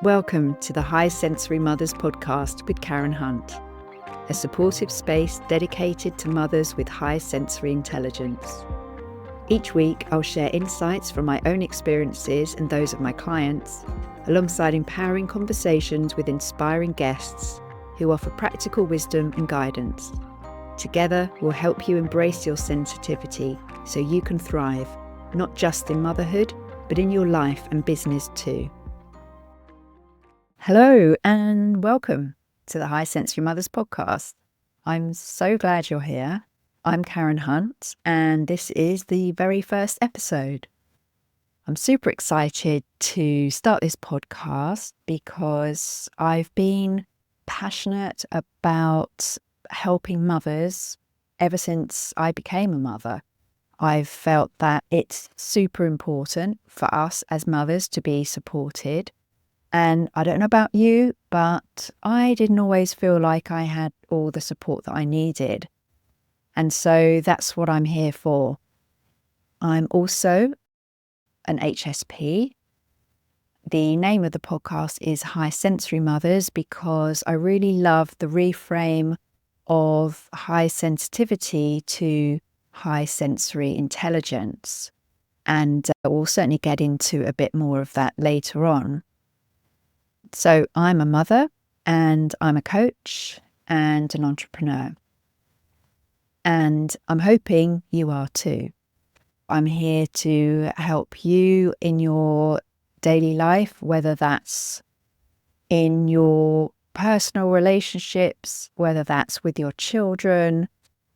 Welcome to the High Sensory Mothers podcast with Karen Hunt, a supportive space dedicated to mothers with high sensory intelligence. Each week, I'll share insights from my own experiences and those of my clients, alongside empowering conversations with inspiring guests who offer practical wisdom and guidance. Together, we'll help you embrace your sensitivity so you can thrive, not just in motherhood, but in your life and business too. Hello and welcome to the High Sensory Mothers podcast. I'm so glad you're here. I'm Karen Hunt and this is the very first episode. I'm super excited to start this podcast because I've been passionate about helping mothers ever since I became a mother. I've felt that it's super important for us as mothers to be supported. And I don't know about you, but I didn't always feel like I had all the support that I needed. And so that's what I'm here for. I'm also an HSP. The name of the podcast is High Sensory Mothers because I really love the reframe of high sensitivity to high sensory intelligence. And we'll certainly get into a bit more of that later on. So I'm a mother and I'm a coach and an entrepreneur. And I'm hoping you are too. I'm here to help you in your daily life, whether that's in your personal relationships, whether that's with your children,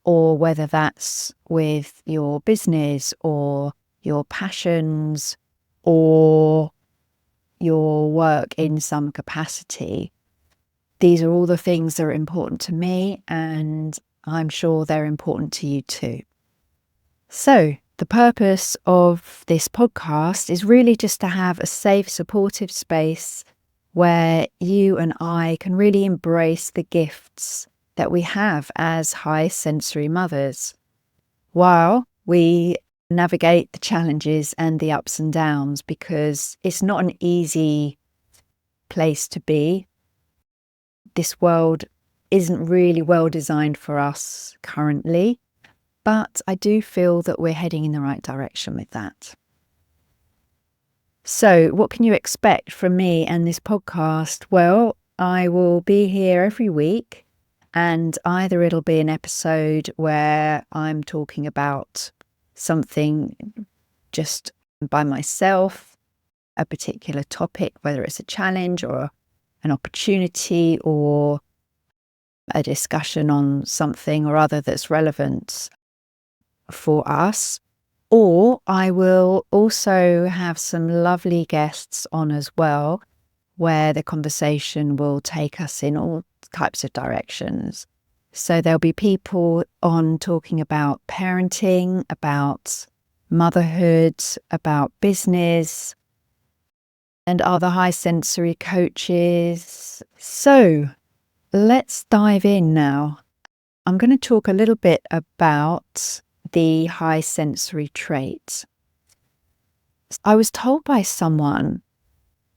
or whether that's with your business or your passions or your work in some capacity. These are all the things that are important to me, and I'm sure they're important to you too. So the purpose of this podcast is really just to have a safe, supportive space where you and I can really embrace the gifts that we have as high sensory mothers, while we navigate the challenges and the ups and downs, because it's not an easy place to be. This world isn't really well designed for us currently, but I do feel that we're heading in the right direction with that. So what can you expect from me and this podcast? Well, I will be here every week, and either it'll be an episode where I'm talking about something just by myself, a particular topic, whether it's a challenge or an opportunity or a discussion on something or other that's relevant for us. Or I will also have some lovely guests on as well, where the conversation will take us in all types of directions. So there'll be people on talking about parenting, about motherhood, about business, and other high sensory coaches. So let's dive in now. I'm going to talk a little bit about the high sensory traits. I was told by someone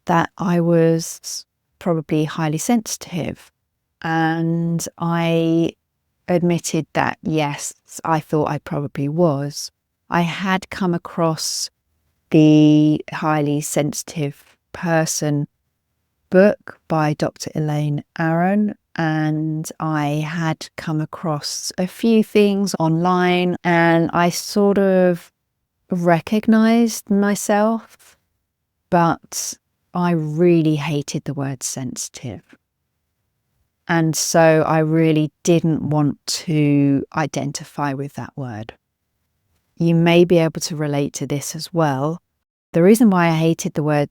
that I was probably highly sensitive. And I admitted that, yes, I thought I probably was. I had come across the Highly Sensitive Person book by Dr. Elaine Aron, and I had come across a few things online, and I sort of recognized myself, but I really hated the word sensitive. And so I really didn't want to identify with that word. You may be able to relate to this as well. The reason why I hated the word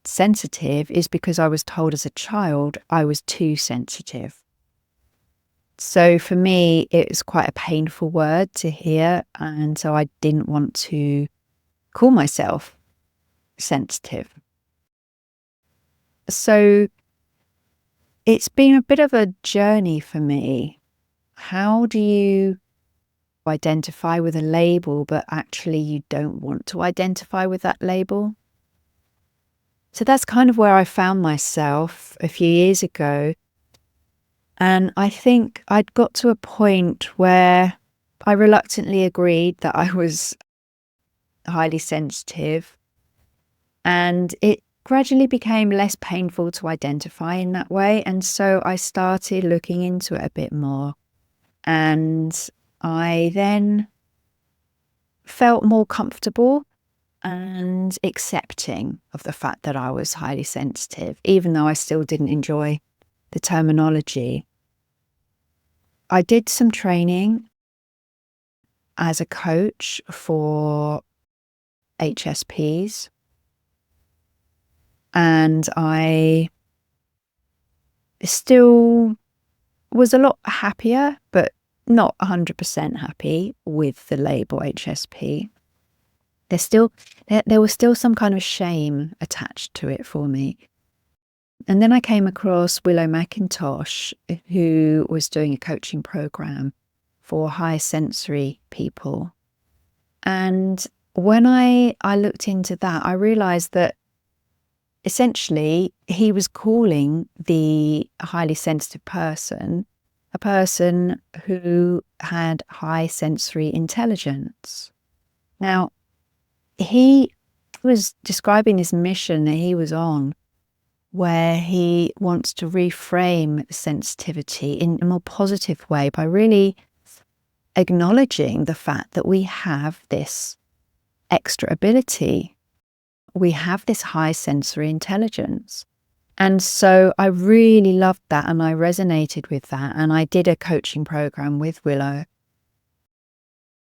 sensitive is because I was told as a child I was too sensitive. So for me, it was quite a painful word to hear. And so I didn't want to call myself sensitive. So it's been a bit of a journey for me. How do you identify with a label, but actually you don't want to identify with that label? So that's kind of where I found myself a few years ago. And I think I'd got to a point where I reluctantly agreed that I was highly sensitive, and it gradually became less painful to identify in that way. And so I started looking into it a bit more. And I then felt more comfortable and accepting of the fact that I was highly sensitive, even though I still didn't enjoy the terminology. I did some training as a coach for HSPs, and I still was a lot happier, but not 100% happy with the label HSP. There was still some kind of shame attached to it for me. And then I came across Willow McIntosh, who was doing a coaching program for high sensory people. And when I looked into that, I realized that essentially he was calling the highly sensitive person a person who had high sensory intelligence. Now, he was describing this mission that he was on, where he wants to reframe sensitivity in a more positive way by really acknowledging the fact that we have this extra ability. We have this high sensory intelligence. And so I really loved that, and I resonated with that. And I did a coaching program with Willow,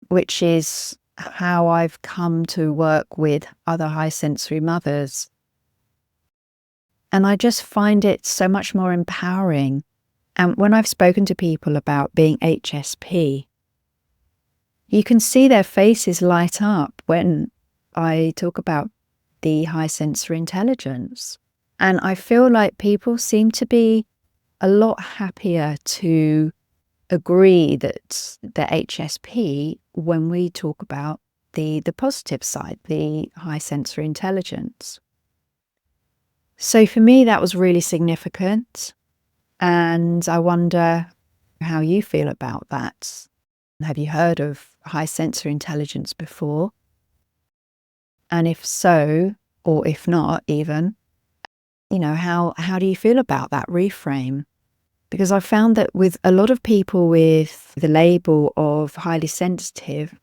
which is how I've come to work with other high sensory mothers. And I just find it so much more empowering. And when I've spoken to people about being HSP, you can see their faces light up when I talk about the high sensory intelligence. And I feel like people seem to be a lot happier to agree that they're HSP when we talk about the positive side, the high sensory intelligence. So for me, that was really significant. And I wonder how you feel about that. Have you heard of high sensory intelligence before? And if so, or if not even, how do you feel about that reframe? Because I found that with a lot of people with the label of highly sensitive,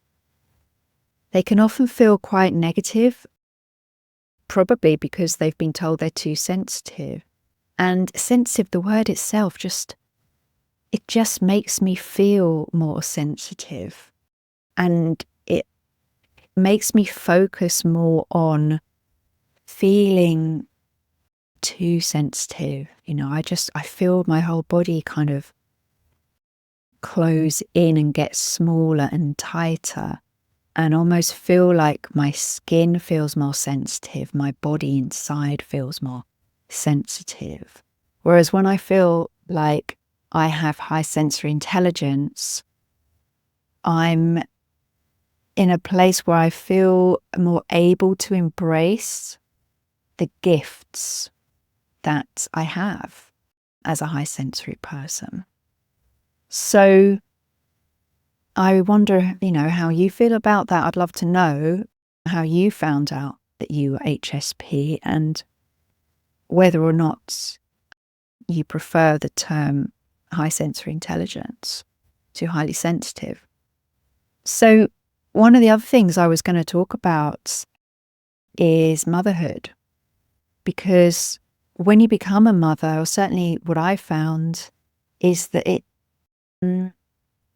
they can often feel quite negative, probably because they've been told they're too sensitive. And sensitive, the word itself, it just makes me feel more sensitive. And it makes me focus more on feeling too sensitive. I feel my whole body kind of close in and get smaller and tighter, and almost feel like my skin feels more sensitive, my body inside feels more sensitive. Whereas when I feel like I have high sensory intelligence, I'm in a place where I feel more able to embrace the gifts that I have as a high sensory person. So I wonder, how you feel about that. I'd love to know how you found out that you were HSP and whether or not you prefer the term high sensory intelligence to highly sensitive. So one of the other things I was going to talk about is motherhood, because when you become a mother, or certainly what I found, is that it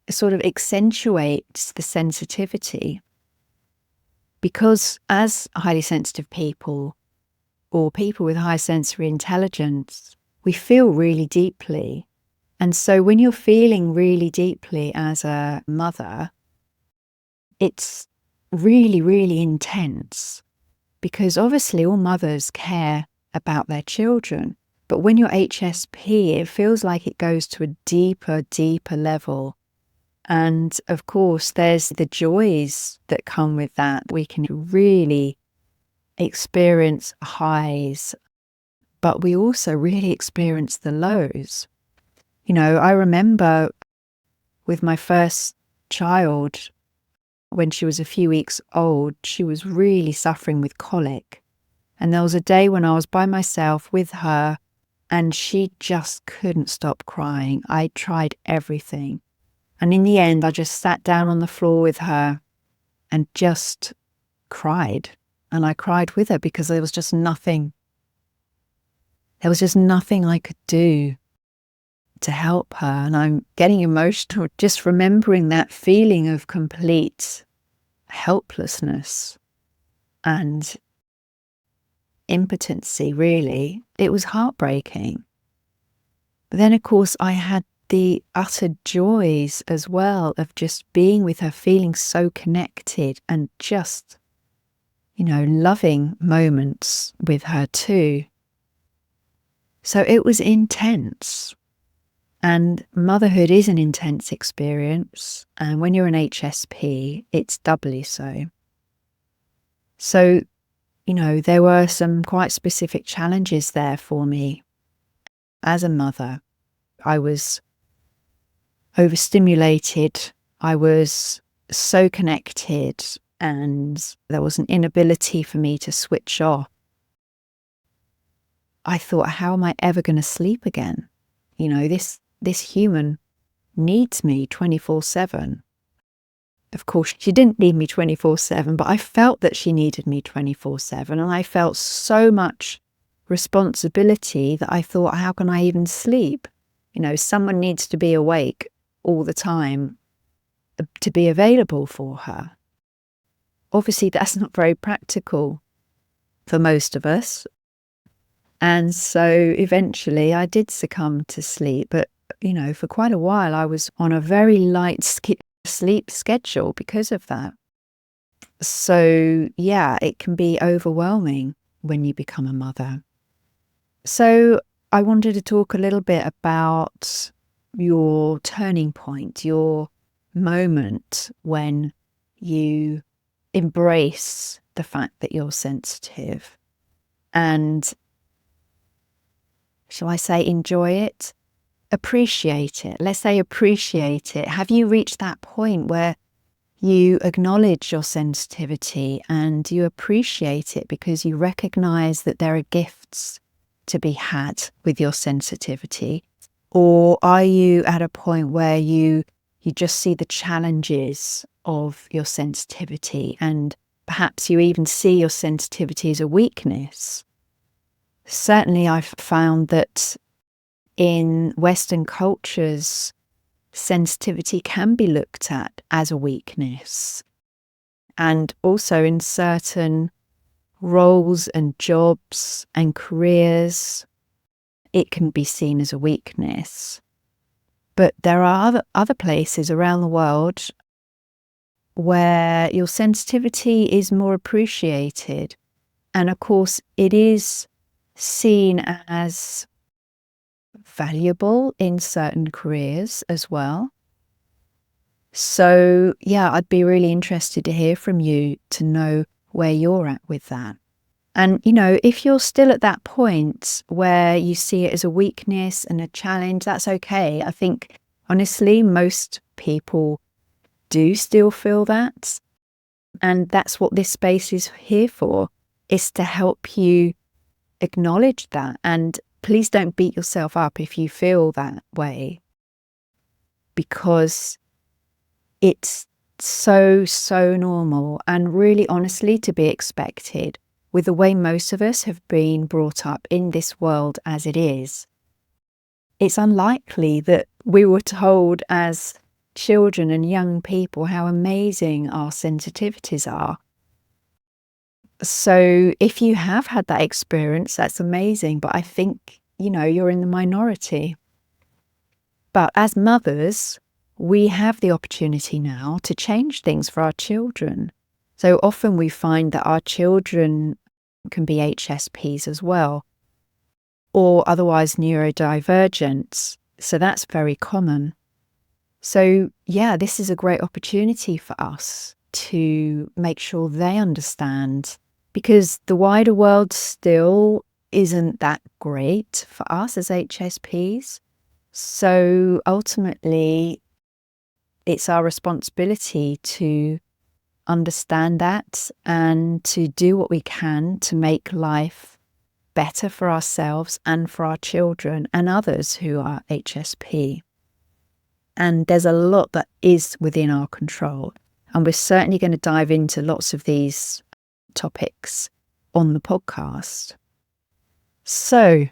sort of accentuates the sensitivity. Because as highly sensitive people, or people with high sensory intelligence, we feel really deeply. And so when you're feeling really deeply as a mother, it's really, really intense. Because obviously all mothers care about their children. But when you're HSP, it feels like it goes to a deeper, deeper level. And of course, there's the joys that come with that. We can really experience highs, but we also really experience the lows. I remember with my first child, when she was a few weeks old, she was really suffering with colic. And there was a day when I was by myself with her and she just couldn't stop crying. I tried everything. And in the end, I just sat down on the floor with her and just cried. And I cried with her because there was just nothing I could do to help her. And I'm getting emotional just remembering that feeling of complete helplessness and impotency, really. It was heartbreaking. But then, of course, I had the utter joys as well of just being with her, feeling so connected and just, loving moments with her too. So it was intense. And motherhood is an intense experience. And when you're an HSP, it's doubly so. So, there were some quite specific challenges there for me. As a mother, I was overstimulated. I was so connected, and there was an inability for me to switch off. I thought, how am I ever going to sleep again? This human needs me 24/7. Of course, she didn't need me 24/7, but I felt that she needed me 24/7. And I felt so much responsibility that I thought, how can I even sleep? Someone needs to be awake all the time to be available for her. Obviously, that's not very practical for most of us. And so eventually I did succumb to sleep. But, for quite a while, I was on a very light sleep schedule because of that. So, yeah, it can be overwhelming when you become a mother. So I wanted to talk a little bit about your turning point, your moment when you embrace the fact that you're sensitive and, shall I say, enjoy it? Appreciate it. Let's say appreciate it. Have you reached that point where you acknowledge your sensitivity and you appreciate it because you recognize that there are gifts to be had with your sensitivity? Or are you at a point where you just see the challenges of your sensitivity and perhaps you even see your sensitivity as a weakness? Certainly I've found that in Western cultures, sensitivity can be looked at as a weakness. And also in certain roles and jobs and careers, it can be seen as a weakness. But there are other places around the world where your sensitivity is more appreciated. And of course, it is seen as valuable in certain careers as well. So, yeah, I'd be really interested to hear from you to know where you're at with that. And, if you're still at that point where you see it as a weakness and a challenge, that's okay. I think, honestly, most people do still feel that. And that's what this space is here for, is to help you acknowledge that. And please don't beat yourself up if you feel that way, because it's so normal and really honestly to be expected with the way most of us have been brought up in this world as it is. It's unlikely that we were told as children and young people how amazing our sensitivities are. So if you have had that experience, that's amazing. But I think, you're in the minority. But as mothers, we have the opportunity now to change things for our children. So often we find that our children can be HSPs as well, or otherwise neurodivergent. So that's very common. So yeah, this is a great opportunity for us to make sure they understand, because the wider world still isn't that great for us as HSPs. So ultimately, it's our responsibility to understand that and to do what we can to make life better for ourselves and for our children and others who are HSP. And there's a lot that is within our control. And we're certainly going to dive into lots of these topics on the podcast. So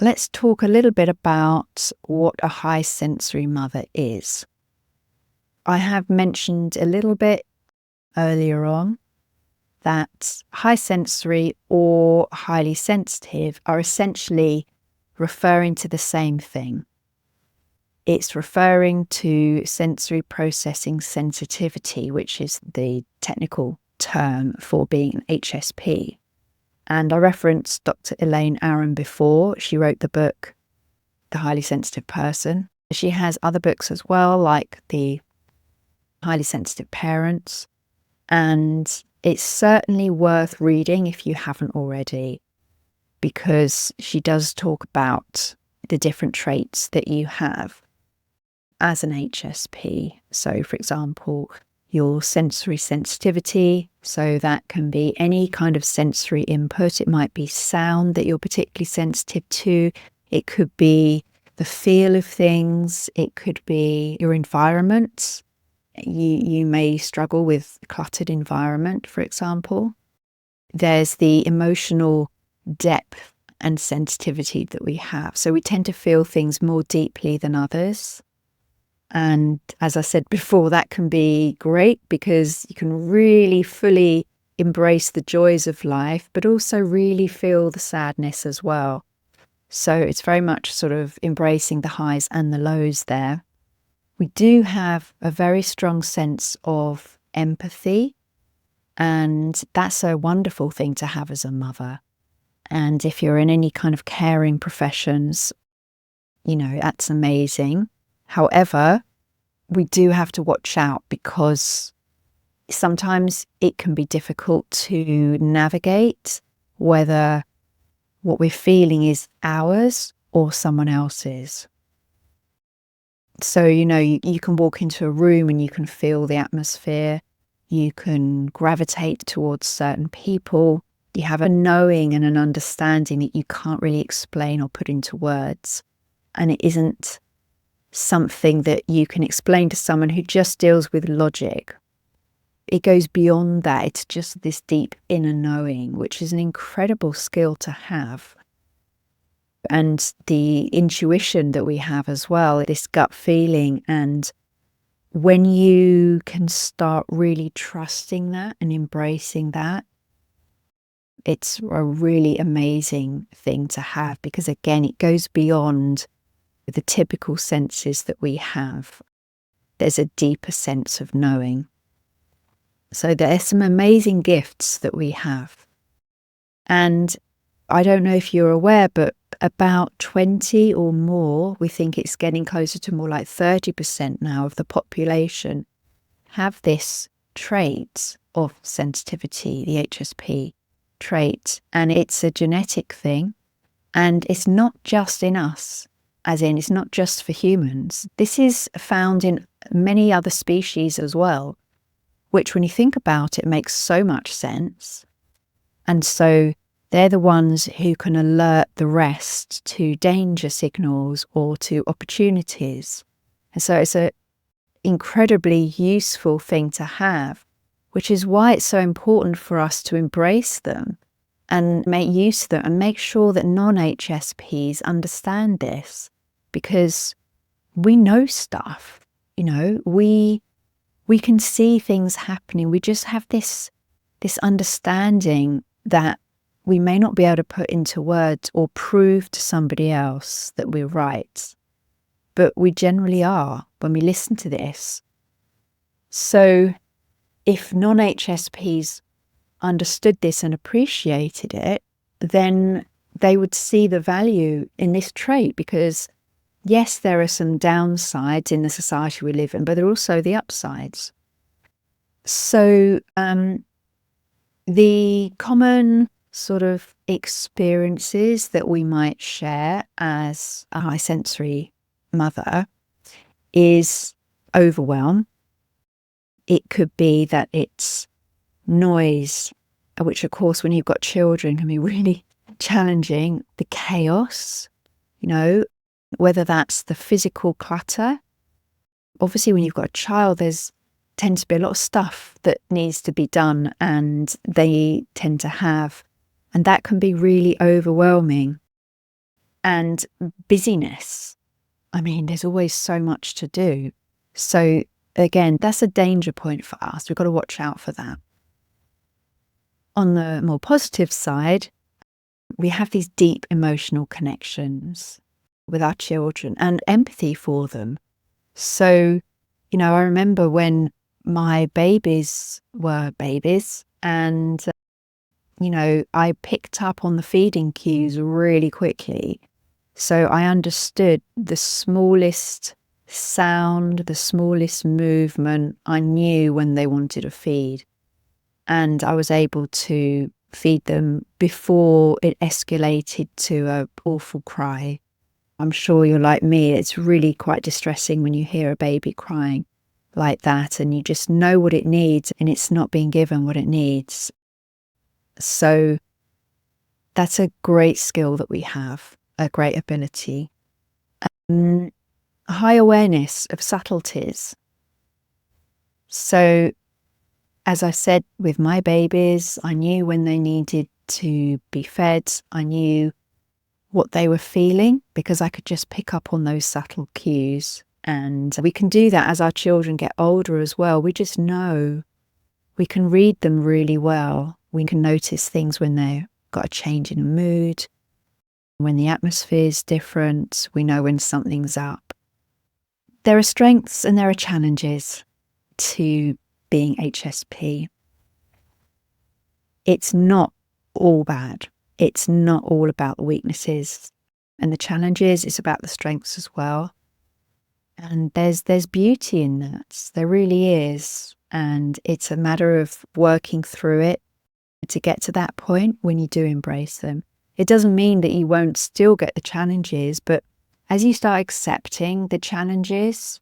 let's talk a little bit about what a high sensory mother is. I have mentioned a little bit earlier on that high sensory or highly sensitive are essentially referring to the same thing. It's referring to sensory processing sensitivity, which is the technical term for being an HSP. And I referenced Dr. Elaine Aron before. She wrote the book, The Highly Sensitive Person. She has other books as well, like The Highly Sensitive Parents. And it's certainly worth reading if you haven't already, because she does talk about the different traits that you have as an HSP. So, for example, your sensory sensitivity. So that can be any kind of sensory input. It might be sound that you're particularly sensitive to. It could be the feel of things. It could be your environment. You may struggle with a cluttered environment, for example. There's the emotional depth and sensitivity that we have. So we tend to feel things more deeply than others. And as I said before, that can be great because you can really fully embrace the joys of life, but also really feel the sadness as well. So it's very much sort of embracing the highs and the lows there. We do have a very strong sense of empathy, and that's a wonderful thing to have as a mother. And if you're in any kind of caring professions, that's amazing. However, we do have to watch out because sometimes it can be difficult to navigate whether what we're feeling is ours or someone else's. So, you can walk into a room and you can feel the atmosphere. You can gravitate towards certain people. You have a knowing and an understanding that you can't really explain or put into words. And it isn't something that you can explain to someone who just deals with logic. It goes beyond that. It's just this deep inner knowing, which is an incredible skill to have. And the intuition that we have as well, this gut feeling. And when you can start really trusting that and embracing that, it's a really amazing thing to have because, again, it goes beyond the typical senses that we have. There's a deeper sense of knowing. So there are some amazing gifts that we have. And I don't know if you're aware, but about 20 or more, we think it's getting closer to more like 30% now of the population have this trait of sensitivity, the HSP trait. And it's a genetic thing. And it's not just in us. As in, it's not just for humans. This is found in many other species as well, which when you think about it, makes so much sense. And so they're the ones who can alert the rest to danger signals or to opportunities. And so it's an incredibly useful thing to have, which is why it's so important for us to embrace them and make use of them and make sure that non-HSPs understand this. Because we know stuff, we can see things happening. We just have this understanding that we may not be able to put into words or prove to somebody else that we're right, but we generally are when we listen to this. So if non-HSPs understood this and appreciated it, then they would see the value in this trait because yes, there are some downsides in the society we live in, but there are also the upsides. So The common sort of experiences that we might share as a high sensory mother is overwhelm. It could be that it's noise, which of course, when you've got children, can be really challenging. The chaos, whether that's the physical clutter. Obviously, when you've got a child, there's tends to be a lot of stuff that needs to be done and they tend to have. And that can be really overwhelming. And busyness. I mean, there's always so much to do. So again, that's a danger point for us. We've got to watch out for that. On the more positive side, we have these deep emotional connections with our children and empathy for them. So, I remember when my babies were babies and, I picked up on the feeding cues really quickly. So I understood the smallest sound, the smallest movement. I knew when they wanted a feed. And I was able to feed them before it escalated to an awful cry. I'm sure you're like me. It's really quite distressing when you hear a baby crying like that and you just know what it needs and it's not being given what it needs. So that's a great skill that we have, a great ability. High awareness of subtleties. So, as I said, with my babies, I knew when they needed to be fed. I knew what they were feeling because I could just pick up on those subtle cues. And we can do that as our children get older as well. We just know. We can read them really well. We can notice things when they've got a change in a mood, when the atmosphere is different. We know when something's up. There are strengths and there are challenges to being HSP. It's not all bad. It's not all about the weaknesses and the challenges. It's about the strengths as well. And there's beauty in that. There really is. And it's a matter of working through it to get to that point when you do embrace them. It doesn't mean that you won't still get the challenges, but as you start accepting the challenges,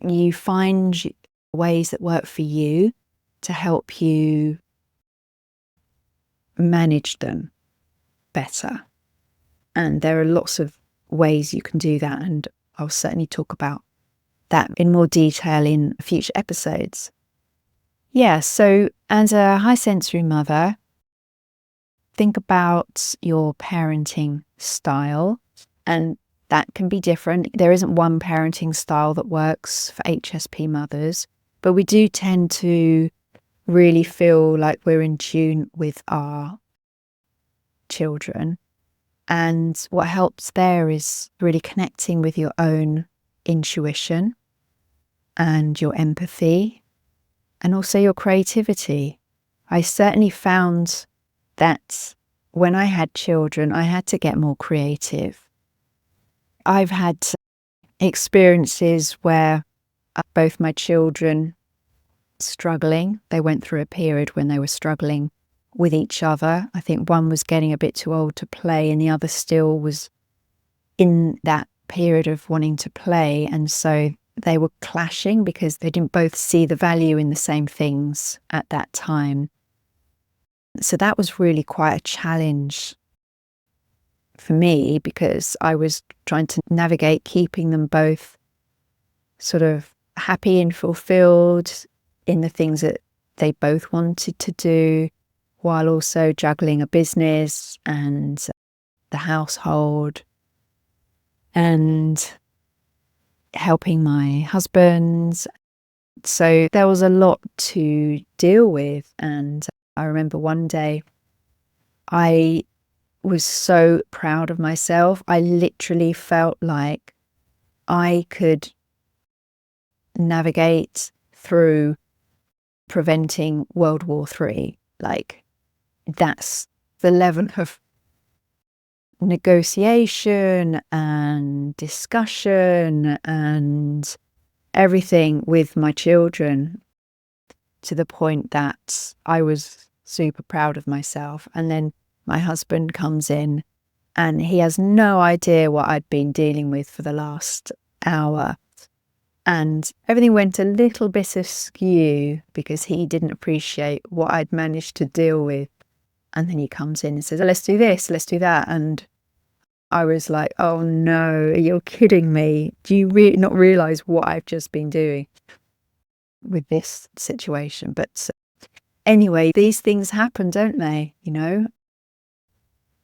you find ways that work for you to help you manage them better. And there are lots of ways you can do that, and I'll certainly talk about that in more detail in future episodes. Yeah, so as a high sensory mother, think about your parenting style, and that can be different. There isn't one parenting style that works for HSP mothers, but we do tend to really feel like we're in tune with our children. And what helps there is really connecting with your own intuition and your empathy and also your creativity. I certainly found that when I had children, I had to get more creative. I've had experiences where both my children struggling. They went through a period when they were struggling with each other. I think one was getting a bit too old to play and the other still was in that period of wanting to play. And so they were clashing because they didn't both see the value in the same things at that time. So that was really quite a challenge for me because I was trying to navigate keeping them both sort of happy and fulfilled in the things that they both wanted to do, while also juggling a business and the household and helping my husband. So there was a lot to deal with. And I remember one day I was so proud of myself. I literally felt like I could navigate through preventing World War III. Like, that's the level of negotiation and discussion and everything with my children, to the point that I was super proud of myself. And then my husband comes in and he has no idea what I'd been dealing with for the last hour. And everything went a little bit askew because he didn't appreciate what I'd managed to deal with. And then he comes in and says, let's do this, let's do that. And I was like, oh no, you're kidding me. Do you not realize what I've just been doing with this situation? But anyway, these things happen, don't they?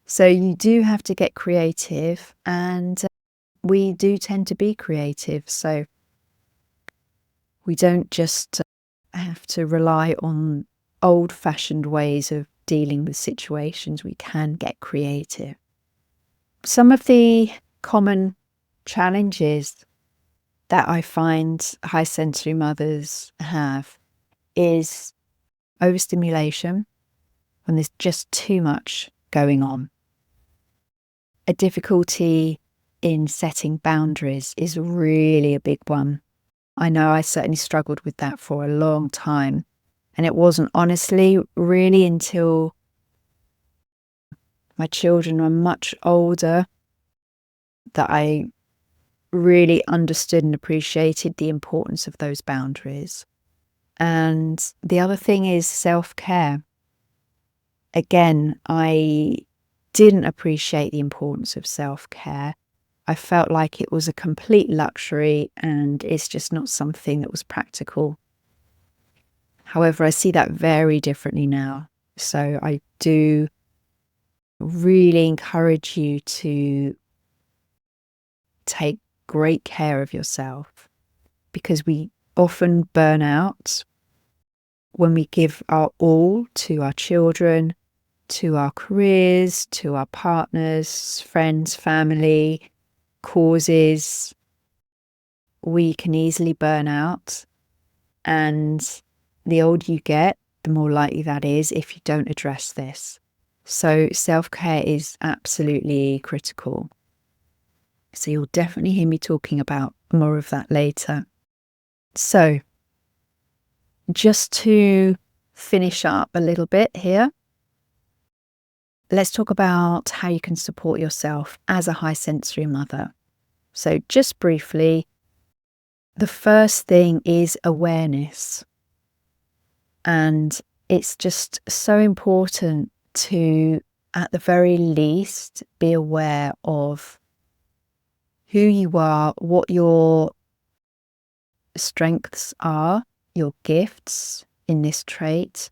So you do have to get creative, and we do tend to be creative. So we don't just have to rely on old-fashioned ways of dealing with situations. We can get creative. Some of the common challenges that I find high sensory mothers have is overstimulation, when there's just too much going on. A difficulty in setting boundaries is really a big one. I know I certainly struggled with that for a long time. And it wasn't honestly really until my children were much older that I really understood and appreciated the importance of those boundaries. And the other thing is self-care. Again, I didn't appreciate the importance of self-care. I felt like it was a complete luxury and it's just not something that was practical. However, I see that very differently now. So I do really encourage you to take great care of yourself, because we often burn out when we give our all to our children, to our careers, to our partners, friends, family, causes. We can easily burn out, and the older you get, the more likely that is if you don't address this. So self-care is absolutely critical. So you'll definitely hear me talking about more of that later. So just to finish up a little bit here, let's talk about how you can support yourself as a high sensory mother. So just briefly, the first thing is awareness. And it's just so important to, at the very least, be aware of who you are, what your strengths are, your gifts in this trait,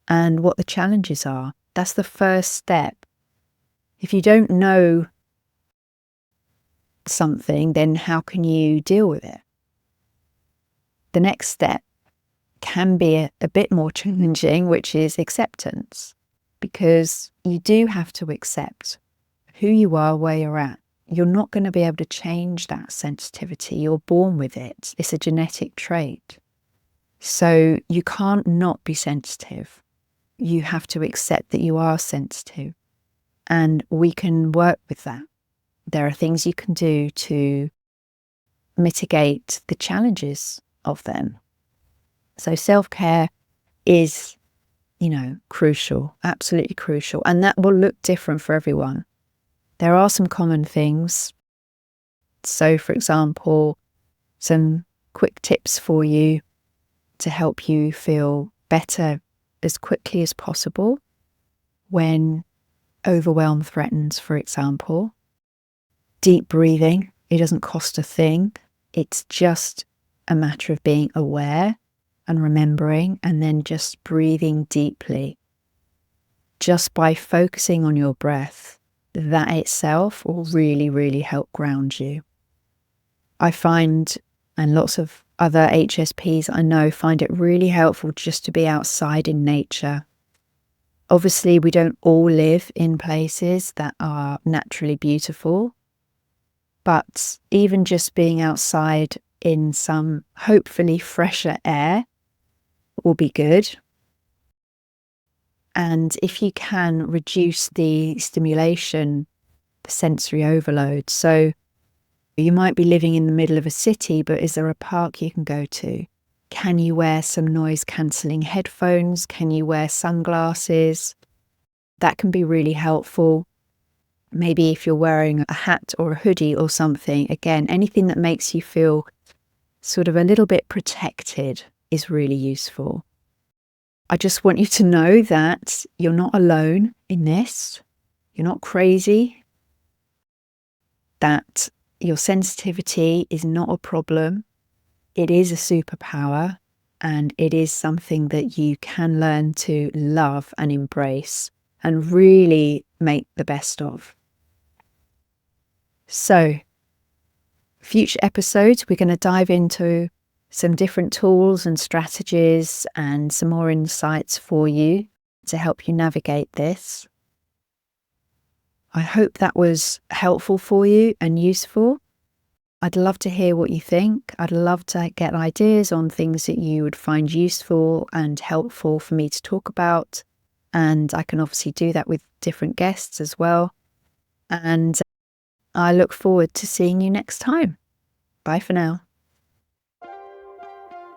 and what the challenges are. That's the first step. If you don't know something, then how can you deal with it? The next step can be a bit more challenging, which is acceptance, because you do have to accept who you are, where you're at. You're not going to be able to change that sensitivity. You're born with it. It's a genetic trait. So you can't not be sensitive. You have to accept that you are sensitive, and we can work with that. There are things you can do to mitigate the challenges of them. So self-care is, crucial, absolutely crucial. And that will look different for everyone. There are some common things. So, for example, some quick tips for you to help you feel better as quickly as possible when overwhelm threatens, for example. Deep breathing. It doesn't cost a thing. It's just a matter of being aware and remembering, and then just breathing deeply. Just by focusing on your breath, that itself will really, really help ground you. I find, and lots of other HSPs I know find it really helpful just to be outside in nature. Obviously, we don't all live in places that are naturally beautiful, but even just being outside in some hopefully fresher air will be good. And if you can reduce the stimulation, the sensory overload. So you might be living in the middle of a city, but is there a park you can go to? Can you wear some noise-cancelling headphones? Can you wear sunglasses? That can be really helpful. Maybe if you're wearing a hat or a hoodie or something, again, anything that makes you feel sort of a little bit protected is really useful. I just want you to know that you're not alone in this. You're not crazy. That your sensitivity is not a problem. It is a superpower, and it is something that you can learn to love and embrace and really make the best of. So, future episodes, we're going to dive into some different tools and strategies and some more insights for you to help you navigate this. I hope that was helpful for you and useful. I'd love to hear what you think. I'd love to get ideas on things that you would find useful and helpful for me to talk about. And I can obviously do that with different guests as well. And I look forward to seeing you next time. Bye for now.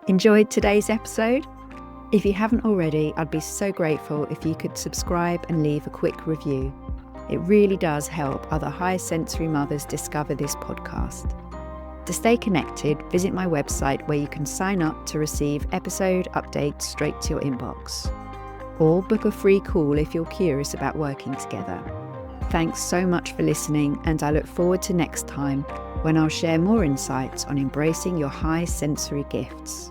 Enjoyed today's episode? If you haven't already, I'd be so grateful if you could subscribe and leave a quick review. It really does help other high sensory mothers discover this podcast. To stay connected, visit my website where you can sign up to receive episode updates straight to your inbox. Or book a free call if you're curious about working together. Thanks so much for listening, and I look forward to next time when I'll share more insights on embracing your high sensory gifts.